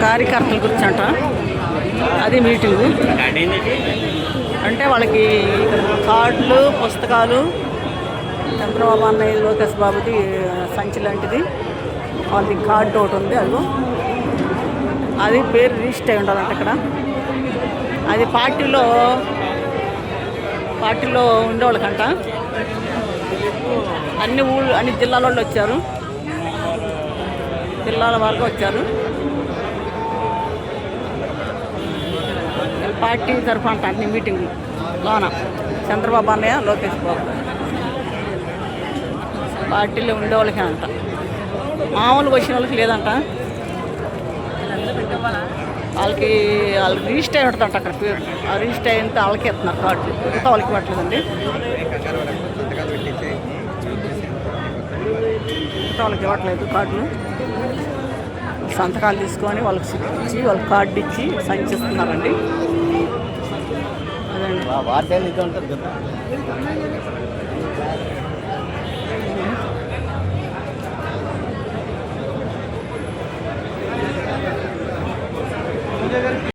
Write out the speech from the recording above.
కార్యకర్తల గురించి అంట, అది మీటింగు. అంటే వాళ్ళకి కార్డులు, పుస్తకాలు, చంద్రబాబు అన్నయ్య, లోకేష్ బాబుది సంచి లాంటిది, వాళ్ళది కార్డు ఒకటి ఉంది, అదిగో అది పేరు రిజిస్టర్ అయి ఉండాలంట ఇక్కడ. అది పార్టీలో ఉండేవాళ్ళకంట. అన్ని జిల్లాల వాళ్ళు వచ్చారు, జిల్లాల వరకు వచ్చారు. పార్టీ తరఫున అంట అన్ని మీటింగ్లు లోన చంద్రబాబు అన్నయ్య, లోకేష్ బాబు పార్టీలో ఉండేవాళ్ళకి అంట, మామూలుగా వచ్చిన వాళ్ళకి లేదంట. వాళ్ళకి రిజిస్టర్ అయి ఉంటుందంట అక్కడ పేరు. ఆ రిజిస్టర్ అయినంత వాళ్ళకి ఇస్తున్నారు కార్డు, మిగతా వాళ్ళకి ఇవ్వట్లేదండి. మిగతా వాళ్ళకి ఇవ్వట్లేదు కార్డులు. సంతకాలు తీసుకొని వాళ్ళకి ఇచ్చి, వాళ్ళకి కార్డు ఇచ్చి సంచిస్తున్నారండి. అదండి.